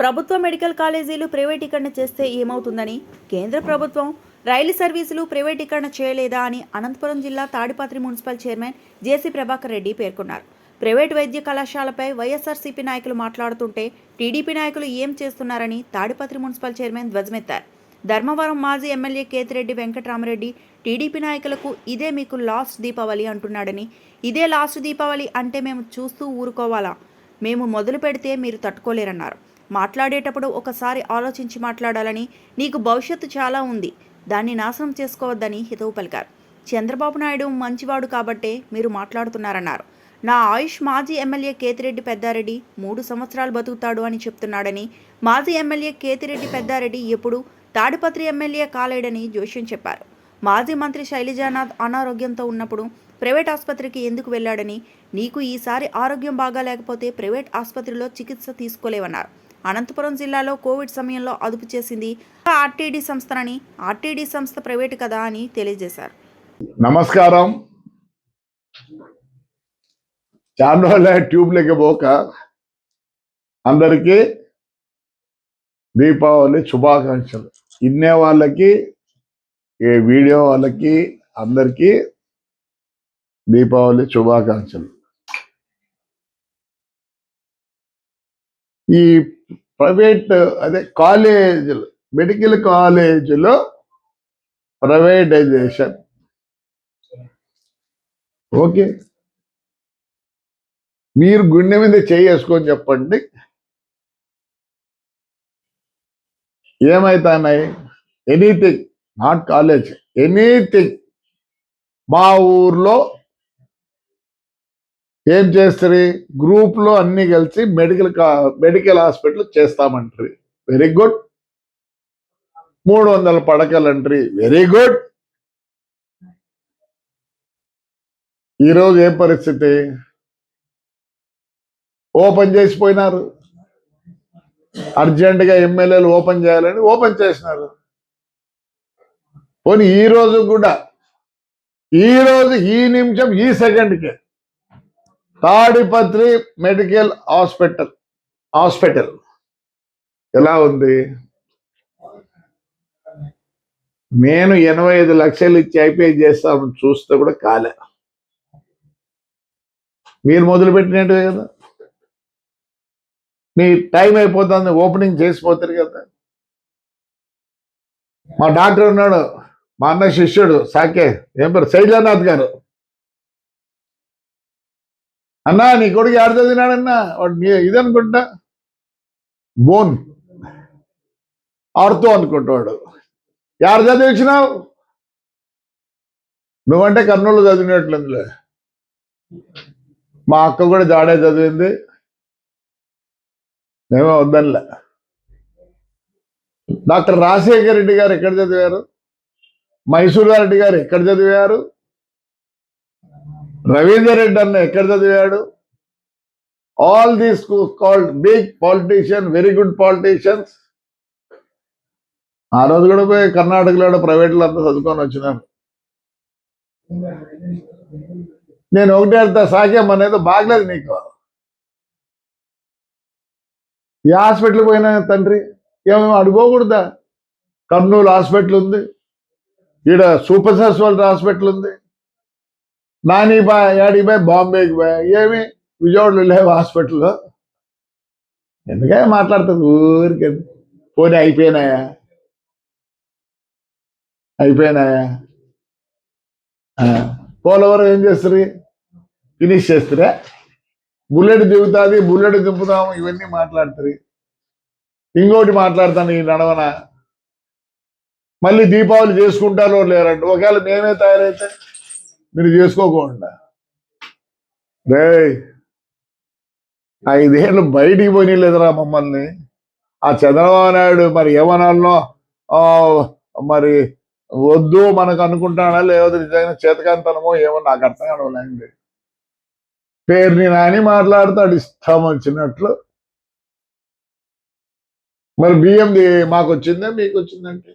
ప్రభుత్వ మెడికల్ కాలేజీలు ప్రైవేటీకరణ చేస్తే ఏమవుతుందని, కేంద్ర ప్రభుత్వం రైలు సర్వీసులు ప్రైవేటీకరణ చేయలేదా అని అనంతపురం జిల్లా తాడిపత్రి మున్సిపల్ చైర్మన్ జేసీ ప్రభాకర్ రెడ్డి పేర్కొన్నారు. ప్రైవేటు వైద్య కళాశాలపై వైఎస్ఆర్సీపీ నాయకులు మాట్లాడుతుంటే టీడీపీ నాయకులు ఏం చేస్తున్నారని తాడిపత్రి మున్సిపల్ చైర్మన్ ధ్వజమెత్తారు. ధర్మవరం మాజీ ఎమ్మెల్యే కేతిరెడ్డి వెంకటరామరెడ్డి టీడీపీ నాయకులకు ఇదే మీకు లాస్ట్ దీపావళి అంటున్నాడని, ఇదే లాస్ట్ దీపావళి అంటే మేము చూస్తూ ఊరుకోవాలా? మేము మొదలు పెడితే మీరు తట్టుకోలేరన్నారు. మాట్లాడేటప్పుడు ఒకసారి ఆలోచించి మాట్లాడాలని, నీకు భవిష్యత్తు చాలా ఉంది, దాన్ని నాశనం చేసుకోవద్దని హితవు పలికారు. చంద్రబాబు నాయుడు మంచివాడు కాబట్టే మీరు మాట్లాడుతున్నారన్నారు. నా ఆయుష్ మాజీ ఎమ్మెల్యే కేతిరెడ్డి పెద్దారెడ్డి 3 సంవత్సరాలు బతుకుతాడు అని చెప్తున్నాడని, మాజీ ఎమ్మెల్యే కేతిరెడ్డి పెద్దారెడ్డి ఎప్పుడు తాడిపత్రి ఎమ్మెల్యే కాలేడని జోష్యం చెప్పారు. మాజీ మంత్రి శైలజానాథ్ అనారోగ్యంతో ఉన్నప్పుడు ప్రైవేట్ ఆసుపత్రికి ఎందుకు వెళ్లాడని, నీకు ఈసారి ఆరోగ్యం బాగా లేకపోతే ప్రైవేట్ ఆసుపత్రిలో చికిత్స తీసుకోలేవన్నారు. అనంతపురం జిల్లాలో కోవిడ్ సమయంలో అదుపు చేసింది ఆర్టీడీ సంస్థనని, ఆర్టీడీ సంస్థ ప్రైవేటు కదా అని తెలియజేశారు. నమస్కారం. చాలా రోజుల ట్యూబ్లకి పోక అందరికీ దీపావళి శుభాకాంక్షలు. ఇన్నే వాళ్ళకి, ఈ వీడియో వాళ్ళకి అందరికీ దీపావళి శుభాకాంక్షలు. ఈ ప్రైవేట్ కాలేజీలు, మెడికల్ కాలేజీలో ప్రైవేటైజేషన్ ఓకే, మీరు గుండె మీద చేసుకొని చెప్పండి, ఏమైతున్నాయి? Anything, not college, anything. మా ఊర్లో ఏం చేస్తారు? గ్రూప్లో అన్ని కలిసి మెడికల్ హాస్పిటల్ చేస్తామంటారు. Very good. 300 పడకలు అంటారు. Very good. ఈరోజు ఏ పరిస్థితి? ఓపెన్ చేసిపోయినారు. అర్జెంటుగా ఎమ్మెల్యేలు ఓపెన్ చేయాలని ఓపెన్ చేసినారు. పోనీ ఈరోజు కూడా, ఈరోజు ఈ నిమిషం ఈ సెకండ్కి తాడిపత్రి మెడికల్ హాస్పిటల్ ఎలా ఉంది? నేను 85 లక్షలు ఇచ్చి ఐపీఐ చేస్తామని చూస్తే కూడా కాలే. మీరు మొదలుపెట్టినట్టు కదా, మీ టైం అయిపోతుంది, ఓపెనింగ్ చేసిపోతారు కదా. మా డాక్టర్ ఉన్నాడు, మా అన్న శిష్యుడు సాకే, ఏం పేరు, శైలజానాథ్ గారు. అన్నా నీ కొడుకు ఎవరు చదివినాడన్నా? వాడు ఇదనుకుంటా, బోన్ ఆడుతూ అనుకుంటాడు. ఎవరు చదివించినావు? నువ్వంటే కర్నూలు చదివినట్లుందిలే. మా అక్క కూడా జాడే చదివింది, మేమే వద్దనిలే. డాక్టర్ రాజశేఖర్ రెడ్డి గారు ఎక్కడ చదివారు? మైసూరారెడ్డి గారు ఎక్కడ చదివారు? రవీందర్ రెడ్డి అన్న ఎక్కడ చదివాడు? All these called big politician, very good politicians. ఆ రోజు కూడా పోయి కర్ణాటకలో ప్రైవేట్లో అంతా చదువుకొని వచ్చినారు. నేను ఒకటే అర్థం, సాకేం అనేది బాగలేదు నీకు. ఏ హాస్పిటల్కి పోయినా తండ్రి ఏమేమో అడుకోకూడదా? కర్నూలు హాస్పిటల్ ఉంది, ఈడ సూపర్ స్పెషాలిటీ హాస్పిటల్ ఉంది. నాని యాడికి పోయి బాంబేకి పోయా, ఏమి విజయవాడలో లేవు హాస్పిటల్లో. ఎందుకే మాట్లాడుతుంది ఊరికి? పోనీ అయిపోయినాయా? పోలవరం ఏం చేస్తారు? ఫినిష్ చేస్తారా? బుల్లెట్ దిగుతుంది, బుల్లెట్ దింపుదాము, ఇవన్నీ మాట్లాడతారు. ఇంకోటి మాట్లాడతాను, ఈ నడవన మళ్ళీ దీపావళి చేసుకుంటారో లేరంట. ఒకవేళ మేమే తయారైతే మీరు చేసుకోకుండా, రే 5 ఏళ్ళు బయటికి పోనీలేదురా మమ్మల్ని. ఆ చంద్రబాబు నాయుడు మరి ఏమనాలనో, మరి వద్దు మనకు అనుకుంటాడా, లేకపోతే నిజంగా చేతకాంతనమో ఏమో నాకు అర్థం కావడండి. పేరుని నాని మాట్లాడతాడు ఇష్టం వచ్చినట్లు. మరి బియ్యంది మాకు వచ్చిందే మీకు వచ్చిందంటే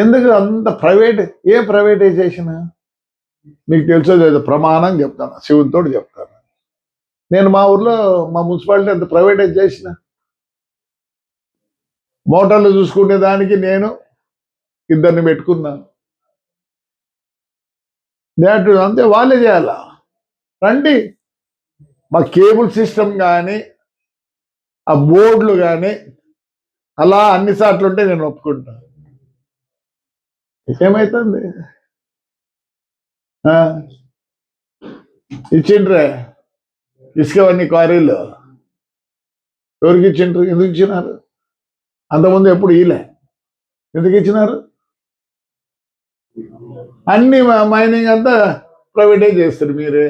ఎందుకు అంత ప్రైవేట్? ఏ ప్రైవేటైజేషన్ మీకు తెలుసో ప్రమాణం చెప్తాను, శివునితోటి చెప్తాను. నేను మా ఊర్లో మా మున్సిపాలిటీ అంత ప్రైవేటైజ్ చేసిన, మోటార్లు చూసుకునే దానికి నేను ఇద్దరిని పెట్టుకున్నాను. అంతే, వాళ్ళే చేయాల. రండి, మా కేబుల్ సిస్టమ్ కానీ ఆ బోర్డులు కానీ అలా అన్ని సార్లు ఉంటే నేను ఒప్పుకుంటాను. ఏమైతుంది? ఇచ్చిండ్రే ఇసుకవన్నీ క్వారీలు ఎవరికి ఇచ్చిండ్రు? ఎందుకు ఇచ్చినారు? అంతకుముందు ఎప్పుడు ఈలే, ఎందుకు ఇచ్చినారు? అన్ని మైనింగ్ అంతా ప్రైవేటైజ్ చేస్తారు మీరే.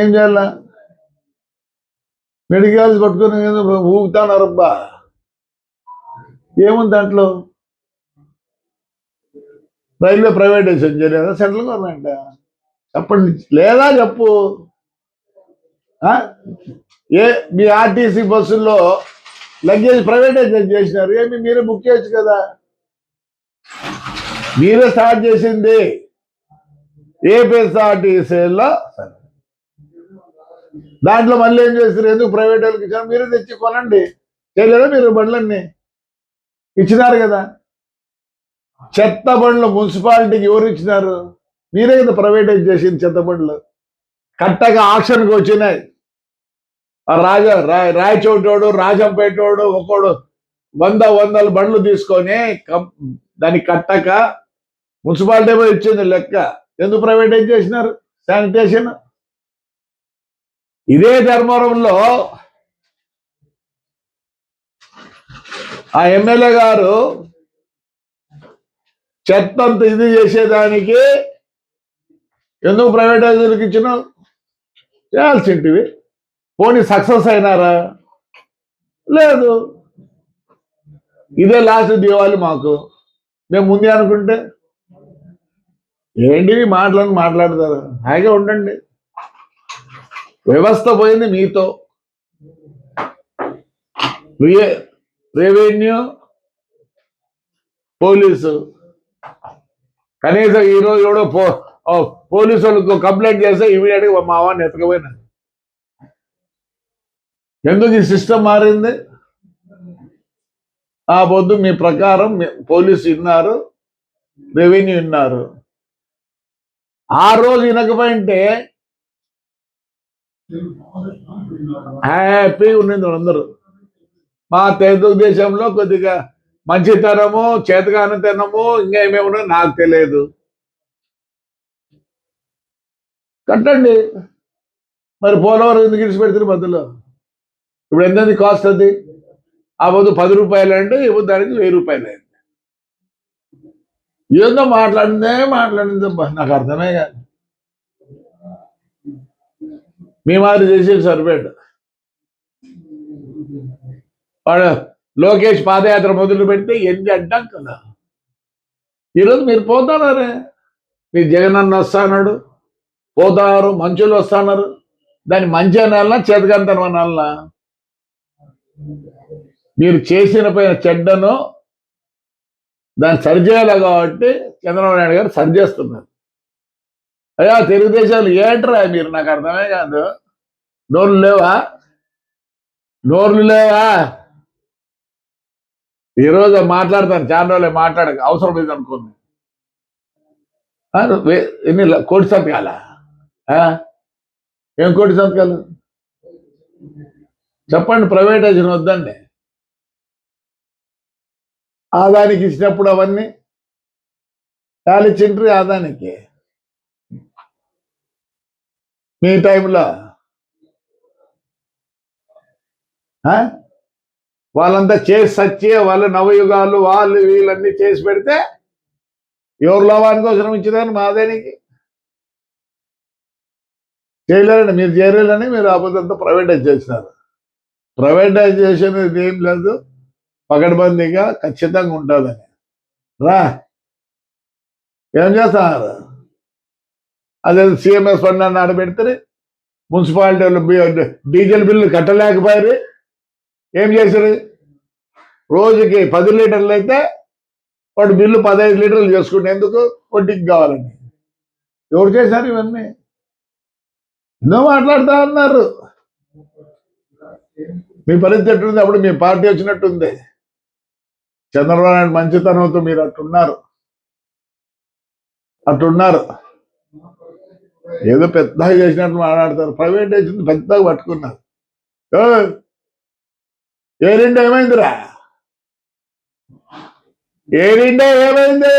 ఏం చేయాల? మెడికల్స్ పట్టుకుని ఊగుతానరబ్బా, ఏముంది దాంట్లో? రైల్వే ప్రైవేటైజేషన్ చేయలేదా సెంట్రల్ గవర్నమెంట్? చెప్పండి, లేదా చెప్పు. మీ ఆర్టీసీ బస్సుల్లో లగేజ్ ప్రైవేటైజేషన్ చేసినారు, ఏమి మీరే బుక్ చేయొచ్చు కదా. మీరే స్టార్ట్ చేసింది ఏపీఎస్ఆర్టీసీలో. దాంట్లో మళ్ళీ ఏం చేస్తారు? ఎందుకు ప్రైవేట్ వాళ్ళకి ఇచ్చారు? మీరే తెచ్చి కొనండి. చేయలేదా మీరు? బండ్లన్నీ ఇచ్చినారు కదా. చెత్త బండ్లు మున్సిపాలిటీకి ఎవరు ఇచ్చినారు? మీరే కదా ప్రైవేటైజ్ చేసింది చెత్త బండ్లు. కట్టగా ఆక్షన్కి వచ్చినాయి. రాయచోటోడు, రాజంపేటోడు ఒకడు వందల బండ్లు తీసుకొని దాన్ని కట్టక మున్సిపాలిటీ పోయి ఇచ్చింది లెక్క. ఎందుకు ప్రైవేటైజ్ చేసినారు? శానిటేషన్. ఇదే ధర్మవరంలో ఆ ఎమ్మెల్యే గారు చెత్తంత ఇది చేసేదానికి ఎందుకు ప్రైవేటైజర్కి ఇచ్చిన? చేయాల్సింటివి. పోనీ సక్సెస్ అయినారా? లేదు. ఇదే లాస్ట్ దివాలి మాకు. మేము ముందే అనుకుంటే ఏంటివి మాట్లాడతారు? హాయిగా ఉండండి. వ్యవస్థ పోయింది మీతో. Revenue, police. కనీసం ఈరోజు కూడా పోలీసు వాళ్ళకు కంప్లైంట్ చేస్తే ఇమీడియట్గా మా వాడిని ఎత్తకపోయినా. ఎందుకు ఈ సిస్టమ్ మారింది? ఆ పొద్దు మీ ప్రకారం పోలీసు విన్నారు, రెవెన్యూ విన్నారు. ఆ రోజు వినకపోయింటే హ్యాపీగా ఉండేది అందరూ. మా తెలుగుదేశంలో కొద్దిగా మంచితనము, చేతగానితనము, ఇంకా ఏమేమో నాకు తెలియదు. కట్టండి. మరి పోలవరం ఎందుకు ఇడిచిపెడుతుంది మధ్యలో? ఇప్పుడు ఎంత కాస్ట్? అది ఆ పొద్దు 10 రూపాయలు అంటే ఇప్పుడు దానికి 1000 రూపాయలు అయింది. ఏందో మాట్లాడిందబ్బా, నాకు అర్థమే కాదు. మీ మాదిరి చేసేది సరిపోయాడు. వాడు లోకేష్ పాదయాత్ర మొదలు పెడితే ఎన్ని అడ్డాం కదా. ఈరోజు మీరు పోతున్నారే, మీ జగనన్న వస్తాడు, పోతారు, మంచులు వస్తున్నారు. దాన్ని మంచి అనాలన్నా చేతకంతనం అనాలన్నా? మీరు చేసిన పైన చెడ్డను దాన్ని సరిచేయాలి కాబట్టి చంద్రబాబు నాయుడు గారు సరిచేస్తున్నారు. అయ్యా తెలుగుదేశాలు ఏంట్రా మీరు? నాకు అర్థమే కాదు. నోర్లు లేవా? ఈరోజు మాట్లాడతాను, చాలా రోజులే మాట్లాడక, అవసరం లేదు అనుకోండి. ఎన్ని కోటి సంతకాలా? ఏం కోటి సంతకాలు? చెప్పండి. ప్రైవేటైజేషన్ వద్దండి. ఆదానికి ఇచ్చినప్పుడు అవన్నీ కాలిచ్చిండ్రి. ఆదానికి మీ టైంలో వాళ్ళంతా చేసి సచ్చే వాళ్ళు నవయుగాలు వాళ్ళు వీళ్ళన్నీ చేసి పెడితే ఎవరు లోవానికి అవసరం ఇచ్చిందని మాదేనికి చేయలేరండి. మీరు చేయలేరని మీరు అబద్ధంతో ప్రైవేటైజ్ చేసినారు. ప్రైవేటైజేషన్ ఇది ఏం లేదు, పకడ్బందీగా ఖచ్చితంగా ఉంటుందని. ఏం చేస్తున్నారు? అదే సిఎంఎస్ ఫండ్ అని ఆడబెడితే మున్సిపాలిటీ వాళ్ళు డీజిల్ బిల్లు కట్టలేకపోయారు. ఏం చేశారు? రోజుకి 10 లీటర్లు అయితే వాడు బిల్లు 15 లీటర్లు చేసుకుంటే ఎందుకు? వడ్డీకి కావాలని. ఎవరు చేశారు ఇవన్నీ? ఎన్నో మాట్లాడుతా అన్నారు. మీ పరిస్థితి ఎట్టుంది? అప్పుడు మీ పార్టీ వచ్చినట్టుంది. చంద్రబాబు నాయుడు మంచితనంతో మీరు అట్టున్నారు. ఏదో పెద్దగా చేసినట్టు మాట్లాడతారు. ప్రైవేట్ చేసింది పెద్దగా పట్టుకున్నారు. ఎయిర్ ఇండియా ఏమైందిరా? ఎయిర్ ఇండియా ఏమైంది?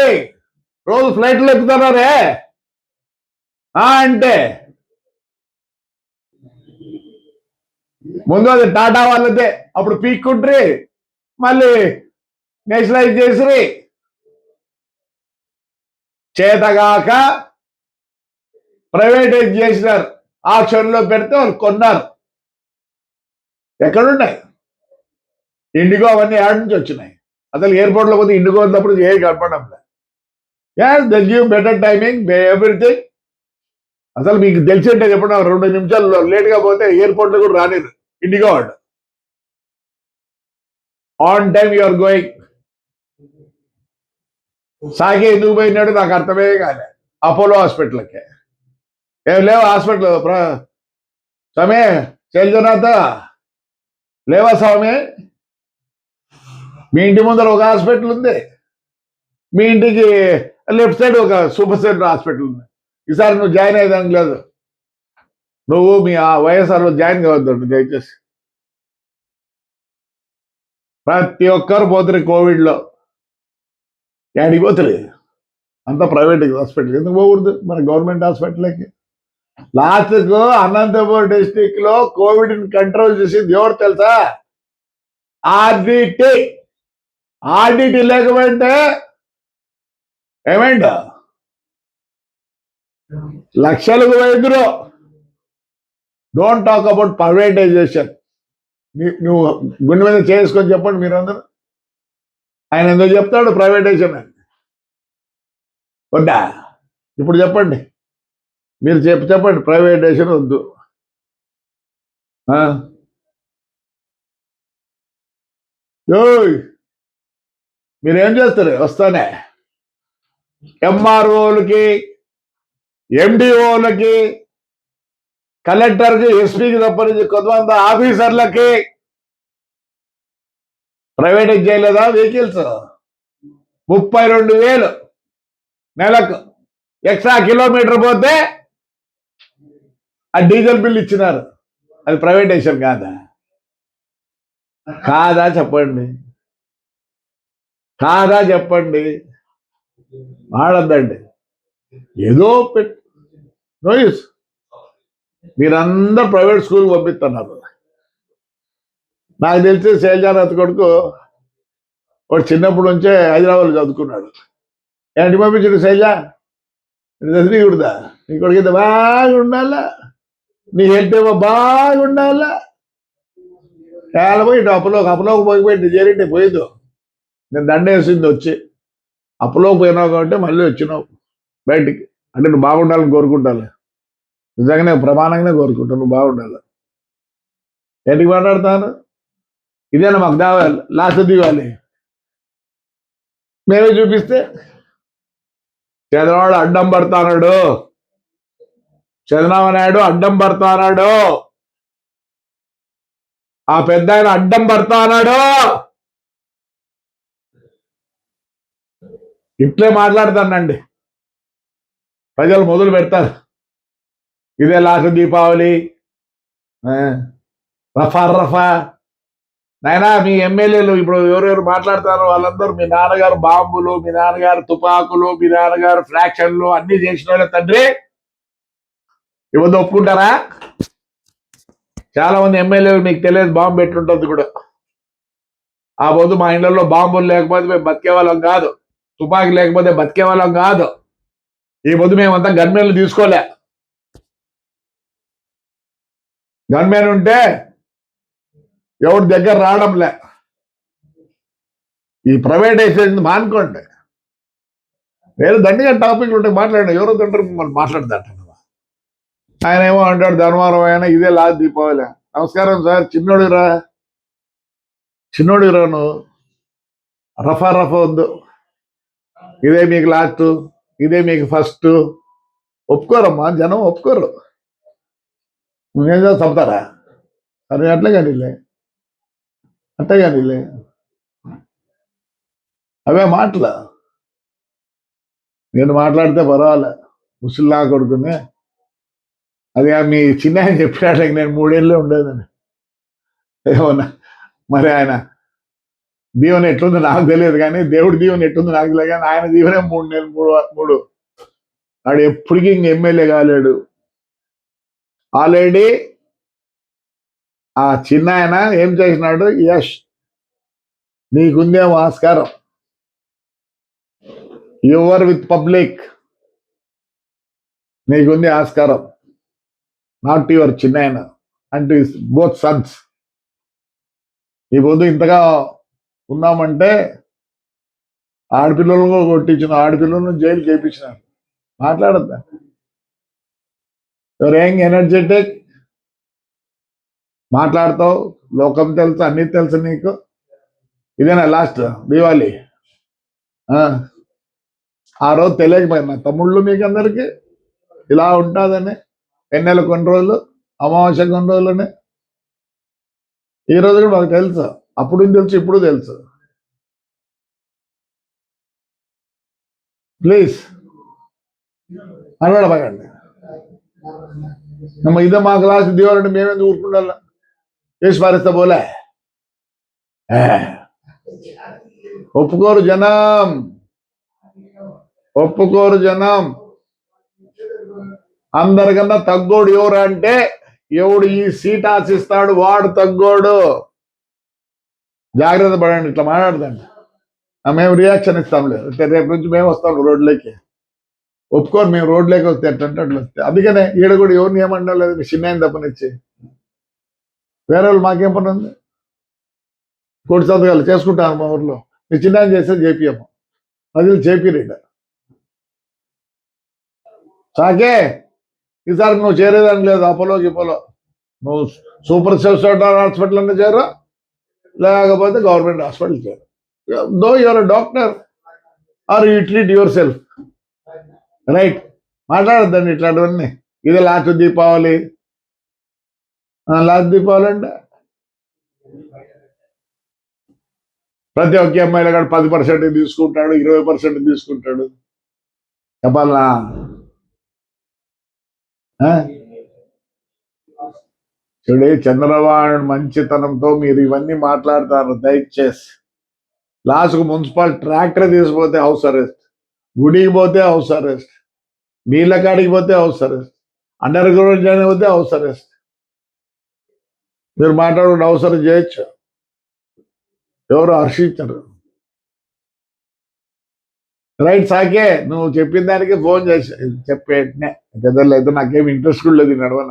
రోజు ఫ్లైట్లు ఎక్కుతున్నారే అంటే ముందు అది టాటా వాళ్ళదే. అప్పుడు పీక్కుంట్రీ, మళ్ళీ నేషనలైజ్ చేసి చేతగాక ప్రైవేటైజ్ చేసినారు. ఆక్షన్లో పెడితే వాళ్ళు కొన్నారు. ఎక్కడున్నాయి ఇండిగో? అవన్నీ యాడ్ నుంచి వచ్చినాయి. అసలు ఎయిర్పోర్ట్లో పోతే ఇండిగో ఉన్నప్పుడు ఏ కనపడం లేదు. They give better timing, everything. అసలు మీకు తెలిసింటే చెప్పండి, 2 నిమిషాలు లేట్గా పోతే ఎయిర్పోర్ట్లో కూడా రానిరు ఇండిగో వాడు. On time you're going. సాగే ఎందుకు పోయినాడు నాకు అర్థమే కాలే. అపోలో హాస్పిటల్కి ఏం లేవు హాస్పిటల్. స్వామి చైల్జనాథ లేవా స్వామి? మీ ఇంటి ముందర ఒక హాస్పిటల్ ఉంది, మీ ఇంటికి లెఫ్ట్ సైడ్ ఒక సూపర్ సెంటర్ హాస్పిటల్ ఉంది. ఈసారి నువ్వు జాయిన్ అయ్యేదానికి లేదు. నువ్వు మీ వైఎస్ఆర్లో జాయిన్ కావద్దు దయచేసి. ప్రతి ఒక్కరు పోతారు కోవిడ్లో. యాడికి పోతారు? అంతా ప్రైవేట్ హాస్పిటల్. ఎందుకు పోకూడదు మన గవర్నమెంట్ హాస్పిటల్కి? లాస్ట్కు అనంతపురం డిస్టిక్ లో కోవిడ్ కంట్రోల్ చేసింది ఎవరు తెలుసా? ఆర్డిటి. ఆర్డిటి లేకపోతే ఏమైందా? లక్షలకు వైద్యులు. Don't talk about privatisation. నువ్వు గుండె మీద చేసుకొని చెప్పండి మీరందరూ. ఆయన ఎందుకు చెప్తాడు ప్రైవేటైజేషన్ అని? వద్దా? ఇప్పుడు చెప్పండి, మీరు చెప్పండి ప్రైవేటైజేషన్ వద్దు. మీరేం చేస్తారు? వస్తానే ఎంఆర్ఓలకి, ఎండిఓలకి, కలెక్టర్కి, ఎస్పీకి తప్పనించి కొంతమంది ఆఫీసర్లకి ప్రైవేటైజ్ చేయలేదా వెహికల్స్? 32,000 నెలకు. ఎక్స్ట్రా కిలోమీటర్ పోతే ఆ డీజిల్ బిల్ ఇచ్చినారు. అది ప్రైవేటైజేషన్ కాదా? కాదా చెప్పండి, కాదా చెప్పండి. వాడద్దండి ఏదో నోయిస్. మీరందరూ ప్రైవేట్ స్కూల్ పంపిస్తున్నారు. నాకు తెలిసి శైలజానాథ్ కొడుకు వాడు చిన్నప్పటి నుంచే హైదరాబాద్లో చదువుకున్నాడు. ఏంటి పంపించాడు శైలజ? తెలియకూడదా? నీ కొడుకు అయితే బాగుండాలా, నీ హెల్త్ ఏమో బాగుండాలా. పోయి అప్పులోకి పోయిపోయింది చేరింటే పోయిందో. నేను దండేసింది వచ్చి అప్పులోకి పోయినావు కాబట్టి మళ్ళీ వచ్చినావు బయటికి. అంటే నువ్వు బాగుండాలని కోరుకుంటాను, నిజంగానే ప్రమాణంగానే కోరుకుంటాను నువ్వు బాగుండాలి. ఏంటికి మాట్లాడతాను? ఇదేనా మాకు దావాలి లాస్ట్ దివాలి? మేమే చూపిస్తే చంద్రబాబు అడ్డం పడతాడు, చంద్రబాబు నాయుడు అడ్డం పడతాడు, ఆ పెద్ద ఆయన అడ్డం పడతాడు. ఇట్లే మాట్లాడతానండి, ప్రజలు మొదలు పెడతారు. ఇదే లాస్ట్ దీపావళి, రఫా. నాయనా మీ ఎమ్మెల్యేలు ఇప్పుడు ఎవరెవరు మాట్లాడతారో వాళ్ళందరూ మీ నాన్నగారు బాంబులు, మీ నాన్నగారు తుపాకులు, మీ నాన్నగారు ఫ్రాక్షన్లు అన్ని చేసిన వాళ్ళే తండ్రి. ఇవన్నీ ఒప్పుకుంటారా? చాలా మంది ఎమ్మెల్యేలు మీకు తెలియదు బాంబు పెట్టుంటుంది కూడా. ఆ పొద్దు మా ఇళ్లలో బాంబులు లేకపోతే మేము బతికే వాళ్ళం కాదు, తుపాకీ లేకపోతే బతికే వాళ్ళం కాదు. ఈ పొద్దు మేమంతా గన్మెన్లు తీసుకోలే. గన్మెన్ ఉంటే ఎవరి దగ్గర రావడంలే. ఈ ప్రైవేటైజేషన్ మానుకోండి. వేరే దండిగా టాపిక్లు ఉంటే మాట్లాడండి. ఎవరో తండ్రి మిమ్మల్ని మాట్లాడదాట. ఆయన ఏమో అంటాడు ధర్మవరం అయినా ఇదే లాస్ట్ దీపావళి. నమస్కారం సార్, చిన్నోడిరా నువ్వు. రఫా వద్దు. ఇదే మీకు లాస్ట్, ఇదే మీకు ఫస్ట్. ఒప్పుకోరమ్మా, జనం ఒప్పుకోరు. నువ్వేం చేస్తా చంపుతారా? సరే అట్లే కానీలే, అట్లే కానీలే. అవే మాటలు. నేను మాట్లాడితే పర్వాలే, ముసలిలా కొడుకుని. అది మీ చిన్న ఆయన చెప్పినట్లే నేను 3 ఏళ్ళే ఉండేదని. ఏమన్నా మరి ఆయన దీవెన ఎట్లుందో నాకు తెలియదు, కానీ దేవుడి దీవెన ఎట్లుందో నాకు తెలియదు, కానీ ఆయన దీవెనే 3 నెలలు, 3 వాడు ఎప్పటికీ ఇంక ఎమ్మెల్యే కాలేడు. ఆల్రెడీ ఆ చిన్న ఆయన ఏం చేసినాడు? యష్, నీకుందేమో ఆస్కారం, యువర్ విత్ పబ్లిక్, నీకుంది ఆస్కారం, నాట్ యువర్ చిన్న ఆయన అండ్ బోత్ సన్స్. ఈ పొద్దు ఇంతగా ఉన్నామంటే ఆడపిల్లలను కొట్టించిన, ఆడపిల్లలను జైలు చేయించినారు. మాట్లాడద్దా? యువర్ యంగ్, ఎనర్జెటిక్, మాట్లాడతావు, లోకం తెలుసు, అన్ని తెలుసు నీకు. ఇదేనా లాస్ట్ దీవాలి? ఆ రోజు తెలియకపోయినా తమ్ముళ్ళు మీకు అందరికి ఇలా ఉంటుందని, ఎన్నెల కొన్ని రోజులు, అమావాస్య కొన్ని రోజులని. ఈ రోజు కూడా మాకు తెలుసు, అప్పుడు తెలుసు, ఇప్పుడు తెలుసు. ప్లీజ్ అనబడకండి. ఇదే మా క్లాస్ దీవాలంటే మేమేందుకు ఊరుకుండాలా? చేసి పారిస్తా పోలే. ఒప్పుకోరు జనం, ఒప్పుకోరు జనం. అందరికన్నా తగ్గోడు ఎవరు అంటే, ఎవడు ఈ సీట్ ఆశిస్తాడు వాడు తగ్గోడు. జాగ్రత్త పడండి. ఇట్లా మాట్లాడదండి, మేము రియాక్షన్ ఇస్తాంలే. రేపు నుంచి మేము వస్తాం రోడ్లోకి. ఒప్పుకోరు, మేము రోడ్లోకి వస్తే ఎట్లంటే అట్లా వస్తే. అందుకనే ఈడ కూడా ఎవరిని ఏమన్నా లేదు, మీ చిన్న తప్పనిచ్చి వేరే వాళ్ళు మాకేం పని ఉంది? కోటి సంతకాలు చేసుకుంటాను మా ఊర్లో. మీ చిన్న చేస్తే చేపియము, అది చేపిరేట. సాకే ఈసారి నువ్వు చేరేదని లేదు. అపోలో గిపోలో నువ్వు సూపర్ స్పెషాలిటీ హాస్పిటల్ అన్నీ చేరు, లేకపోతే గవర్నమెంట్ హాస్పిటల్ చేరు. Though your doctor are you treat yourself, right? మాట్లాడద్దండి ఇట్లాంటివన్నీ. ఇది లాస్ట్ దీపావళి, లాస్ట్ దీపావళి అంటే ప్రతి ఒక్క అమ్మాయిలో కూడా 10% తీసుకుంటాడు, 20% తీసుకుంటాడు. చెప్పాలా? చూడే, చంద్రబాబు మంచితనంతో మీరు ఇవన్నీ మాట్లాడతారు. దయచేసి లాస్ట్కు మున్సిపల్ ట్రాక్టర్ తీసుకుపోతే హౌస్ అరెస్ట్, గుడికి పోతే హౌస్ అరెస్ట్, నీళ్ళ కాడికి పోతే house arrest, under ground join పోతే హౌస్ అరెస్ట్. మీరు మాట్లాడుకుంటే హౌస్ అరెస్ట్ చేయొచ్చు, ఎవరు హర్షించరు. రైట్ సాకే, నువ్వు చెప్పిన దానికి ఫోన్ చేసి చెప్పేటనే పెద్దలు అయితే నాకేం ఇంట్రెస్ట్ కూడా లేదు నడవన.